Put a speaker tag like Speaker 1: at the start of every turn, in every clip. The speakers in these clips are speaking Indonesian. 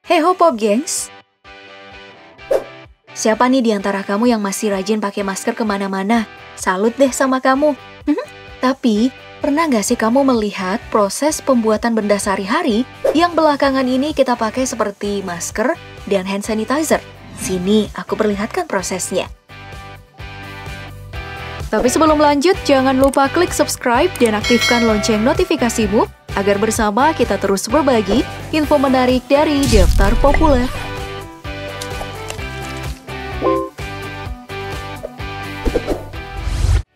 Speaker 1: Hey ho Pop Gengs! Siapa nih di antara kamu yang masih rajin pakai masker kemana-mana? Salut deh sama kamu. Tapi, pernah nggak sih kamu melihat proses pembuatan benda sehari-hari yang belakangan ini kita pakai seperti masker dan hand sanitizer? Sini, aku perlihatkan prosesnya. Tapi sebelum lanjut, jangan lupa klik subscribe dan aktifkan lonceng notifikasimu agar bersama kita terus berbagi info menarik dari Daftar Populer.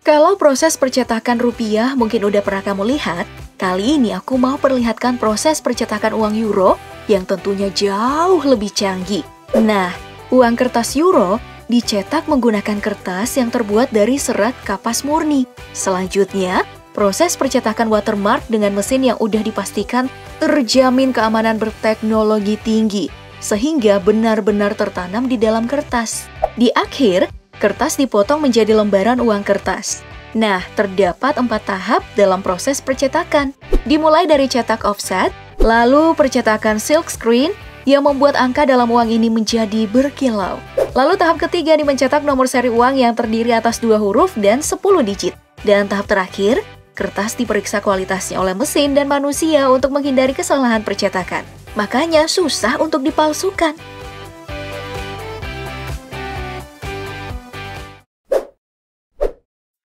Speaker 1: Kalau proses percetakan rupiah mungkin udah pernah kamu lihat, kali ini aku mau perlihatkan proses percetakan uang euro yang tentunya jauh lebih canggih. Nah, uang kertas euro dicetak menggunakan kertas yang terbuat dari serat kapas murni. Selanjutnya, proses percetakan watermark dengan mesin yang udah dipastikan terjamin keamanan berteknologi tinggi, sehingga benar-benar tertanam di dalam kertas. Di akhir, kertas dipotong menjadi lembaran uang kertas. Nah, terdapat 4 tahap dalam proses percetakan. Dimulai dari cetak offset, lalu percetakan silkscreen yang membuat angka dalam uang ini menjadi berkilau. Lalu tahap ketiga mencetak nomor seri uang yang terdiri atas 2 huruf dan 10 digit. Dan tahap terakhir, kertas diperiksa kualitasnya oleh mesin dan manusia untuk menghindari kesalahan percetakan. Makanya susah untuk dipalsukan.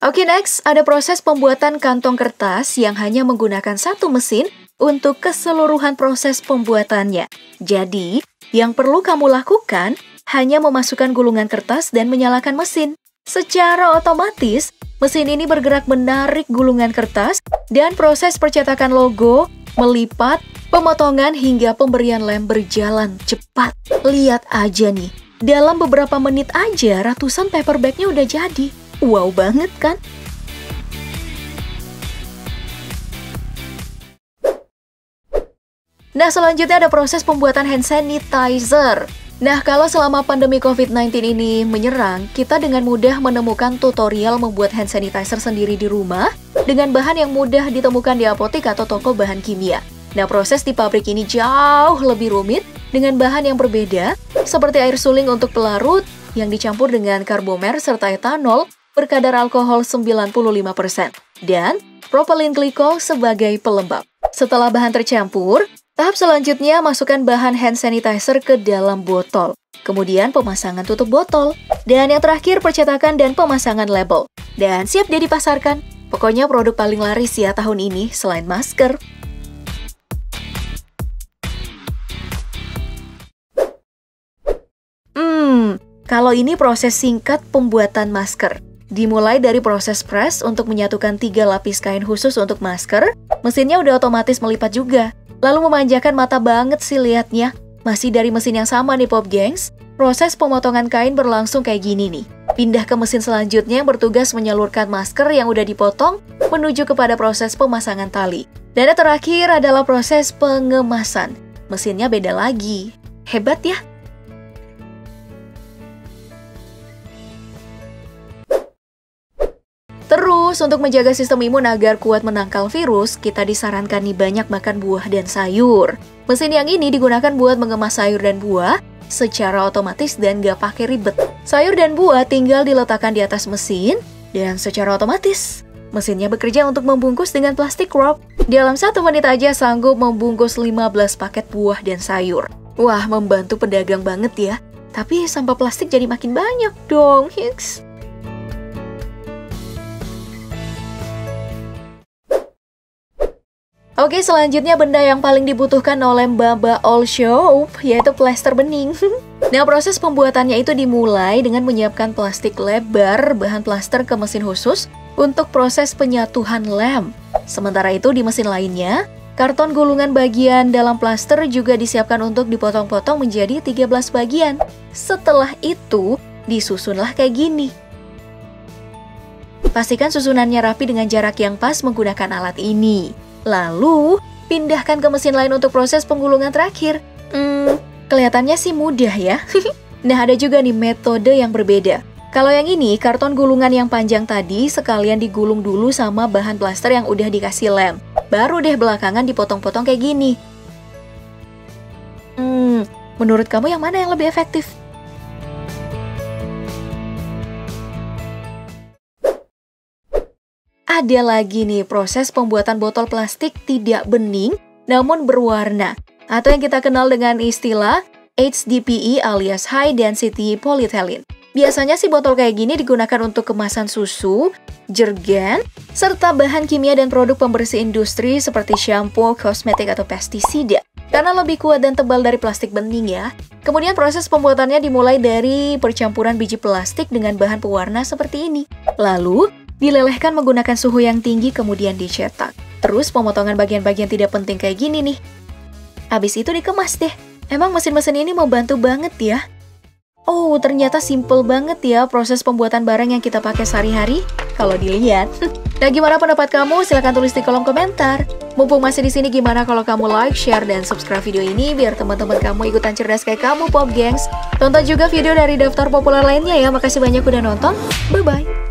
Speaker 1: Oke, next, ada proses pembuatan kantong kertas yang hanya menggunakan 1 mesin untuk keseluruhan proses pembuatannya. Jadi, yang perlu kamu lakukan hanya memasukkan gulungan kertas dan menyalakan mesin. Secara otomatis, mesin ini bergerak menarik gulungan kertas dan proses percetakan logo, melipat, pemotongan hingga pemberian lem berjalan cepat. Lihat aja nih, dalam beberapa menit aja ratusan paper bagnya udah jadi. Wow banget kan? Nah, selanjutnya ada proses pembuatan hand sanitizer. Nah, kalau selama pandemi COVID-19 ini menyerang, kita dengan mudah menemukan tutorial membuat hand sanitizer sendiri di rumah dengan bahan yang mudah ditemukan di apotek atau toko bahan kimia. Nah, proses di pabrik ini jauh lebih rumit dengan bahan yang berbeda, seperti air suling untuk pelarut yang dicampur dengan karbomer serta etanol berkadar alkohol 95% dan propylene glycol sebagai pelembab. Setelah bahan tercampur, tahap selanjutnya masukkan bahan hand sanitizer ke dalam botol. Kemudian pemasangan tutup botol. Dan yang terakhir percetakan dan pemasangan label. Dan siap dia dipasarkan. Pokoknya produk paling laris ya tahun ini selain masker. Kalau ini proses singkat pembuatan masker. Dimulai dari proses press untuk menyatukan 3 lapis kain khusus untuk masker. Mesinnya udah otomatis melipat juga. Lalu memanjakan mata banget sih liatnya. Masih dari mesin yang sama nih Pop Gengs. Proses pemotongan kain berlangsung kayak gini nih. Pindah ke mesin selanjutnya yang bertugas menyalurkan masker yang udah dipotong menuju kepada proses pemasangan tali. Dan yang terakhir adalah proses pengemasan. Mesinnya beda lagi. Hebat ya? Terus, untuk menjaga sistem imun agar kuat menangkal virus, kita disarankan nih banyak makan buah dan sayur. Mesin yang ini digunakan buat mengemas sayur dan buah secara otomatis dan gak pakai ribet. Sayur dan buah tinggal diletakkan di atas mesin dan secara otomatis mesinnya bekerja untuk membungkus dengan plastik wrap. Dalam 1 menit aja sanggup membungkus 15 paket buah dan sayur. Wah, membantu pedagang banget ya. Tapi sampah plastik jadi makin banyak dong, Hicks. Oke, selanjutnya benda yang paling dibutuhkan oleh Mbak All Shop, yaitu plester bening. Nah, proses pembuatannya itu dimulai dengan menyiapkan plastik lebar bahan plaster ke mesin khusus untuk proses penyatuan lem. Sementara itu di mesin lainnya, karton gulungan bagian dalam plaster juga disiapkan untuk dipotong-potong menjadi 13 bagian. Setelah itu, disusunlah kayak gini. Pastikan susunannya rapi dengan jarak yang pas menggunakan alat ini. Lalu, pindahkan ke mesin lain untuk proses penggulungan terakhir. Kelihatannya sih mudah ya. Nah, ada juga nih metode yang berbeda. Kalau yang ini, karton gulungan yang panjang tadi sekalian digulung dulu sama bahan plaster yang udah dikasih lem. Baru deh belakangan dipotong-potong kayak gini. Menurut kamu yang mana yang lebih efektif? Ada lagi nih proses pembuatan botol plastik tidak bening namun berwarna, atau yang kita kenal dengan istilah HDPE alias High Density Polyethylene. Biasanya sih botol kayak gini digunakan untuk kemasan susu, jergen, serta bahan kimia dan produk pembersih industri seperti shampoo, kosmetik, atau pestisida. Karena lebih kuat dan tebal dari plastik bening ya. Kemudian proses pembuatannya dimulai dari percampuran biji plastik dengan bahan pewarna seperti ini. Lalu, dilelehkan menggunakan suhu yang tinggi kemudian dicetak. Terus pemotongan bagian-bagian tidak penting kayak gini nih. Habis itu dikemas deh. Emang mesin-mesin ini mau bantu banget ya. Oh, ternyata simple banget ya proses pembuatan barang yang kita pakai sehari-hari kalau dilihat. Nah, gimana pendapat kamu? Silahkan tulis di kolom komentar. Mumpung masih di sini, gimana kalau kamu like, share, dan subscribe video ini biar teman-teman kamu ikutan cerdas kayak kamu, Pop Gengs. Tonton juga video dari daftar populer lainnya ya. Makasih banyak udah nonton. Bye-bye.